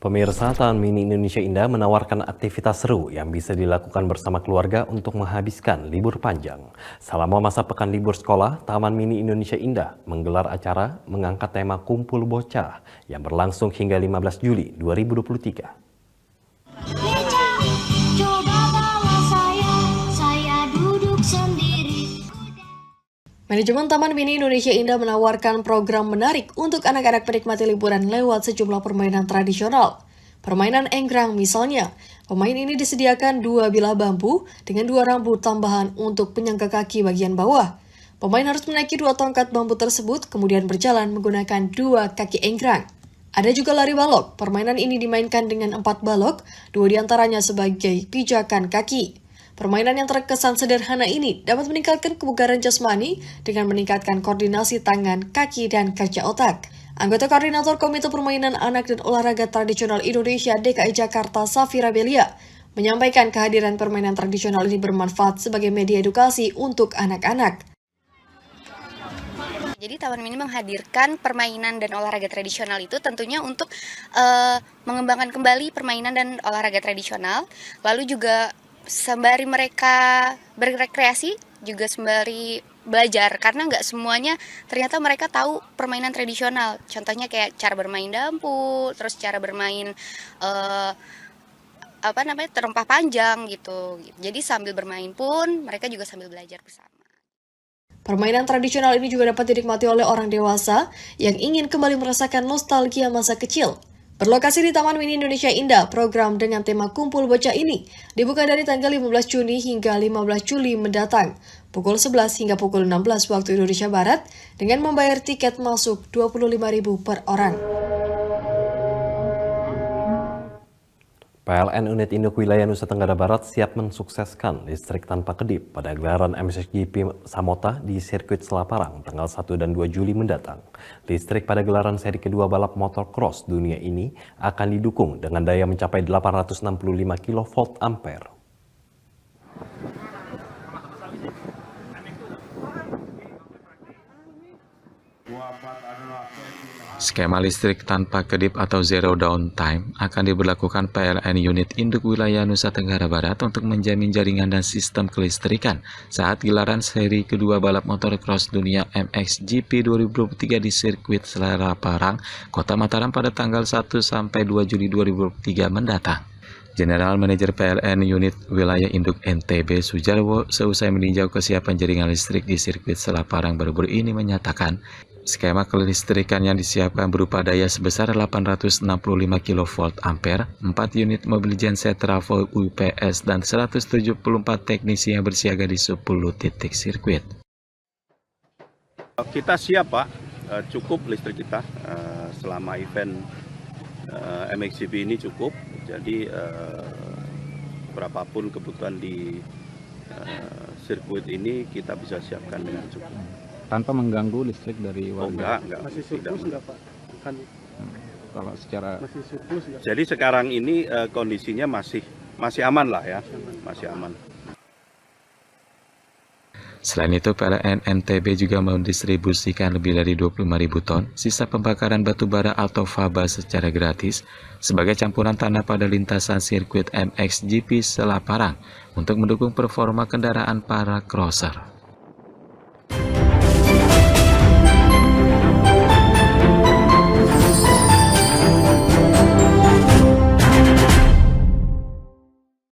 Pemirsa, Taman Mini Indonesia Indah menawarkan aktivitas seru yang bisa dilakukan bersama keluarga untuk menghabiskan libur panjang. Selama masa pekan libur sekolah, Taman Mini Indonesia Indah menggelar acara mengangkat tema Kumpul Bocah yang berlangsung hingga 15 Juli 2023. Manajemen Taman Mini Indonesia Indah menawarkan program menarik untuk anak-anak penikmati liburan lewat sejumlah permainan tradisional. Permainan enggrang misalnya, pemain ini disediakan 2 bilah bambu dengan 2 rambut tambahan untuk penyangga kaki bagian bawah. Pemain harus menaiki 2 tongkat bambu tersebut, kemudian berjalan menggunakan 2 kaki enggrang. Ada juga lari balok, permainan ini dimainkan dengan 4 balok, 2 diantaranya sebagai pijakan kaki. Permainan yang terkesan sederhana ini dapat meningkatkan kebugaran jasmani dengan meningkatkan koordinasi tangan, kaki, dan kerja otak. Anggota Koordinator Komite Permainan Anak dan Olahraga Tradisional Indonesia DKI Jakarta, Safira Belia, menyampaikan kehadiran permainan tradisional ini bermanfaat sebagai media edukasi untuk anak-anak. Jadi Taman Mini menghadirkan permainan dan olahraga tradisional itu tentunya untuk mengembangkan kembali permainan dan olahraga tradisional, lalu juga sembari mereka berrekreasi, juga sembari belajar, karena nggak semuanya ternyata mereka tahu permainan tradisional. Contohnya kayak cara bermain dampu, terus cara bermain terempah panjang gitu. Jadi sambil bermain pun mereka juga sambil belajar bersama. Permainan tradisional ini juga dapat dinikmati oleh orang dewasa yang ingin kembali merasakan nostalgia masa kecil. Berlokasi di Taman Mini Indonesia Indah, program dengan tema Kumpul Bocah ini dibuka dari tanggal 15 Juni hingga 15 Juli mendatang, pukul 11 hingga pukul 16 waktu Indonesia Barat, dengan membayar tiket masuk Rp25.000 per orang. PLN Unit Induk Wilayah Nusa Tenggara Barat siap mensukseskan listrik tanpa kedip pada gelaran MXGP Samota di sirkuit Selaparang tanggal 1 dan 2 Juli mendatang. Listrik pada gelaran seri kedua balap motocross dunia ini akan didukung dengan daya mencapai 865 kV ampere. Skema listrik tanpa kedip atau zero downtime akan diberlakukan PLN Unit Induk Wilayah Nusa Tenggara Barat untuk menjamin jaringan dan sistem kelistrikan saat gelaran seri kedua balap motocross dunia MXGP 2023 di sirkuit Selaparang, Kota Mataram pada tanggal 1 sampai 2 Juli 2023 mendatang. General Manager PLN Unit Wilayah Induk NTB Sujarwo seusai meninjau kesiapan jaringan listrik di sirkuit Selaparang baru-baru ini menyatakan skema kelistrikan yang disiapkan berupa daya sebesar 865 kV ampere, 4 unit mobil genset trafo UPS, dan 174 teknisi yang bersiaga di 10 titik sirkuit. Kita siap Pak, cukup listrik kita selama event MXGP ini cukup, jadi berapapun kebutuhan di sirkuit ini kita bisa siapkan dengan cukup. Tanpa mengganggu listrik dari warga? Enggak. Masih surplus enggak Pak? Kan kalau secara masih surplus enggak? Jadi sekarang ini kondisinya masih aman lah ya, masih aman. Selain itu, PLN NTB juga mendistribusikan lebih dari 25.000 ton sisa pembakaran batu bara atau faba secara gratis sebagai campuran tanah pada lintasan sirkuit MXGP Selaparang untuk mendukung performa kendaraan para crosser.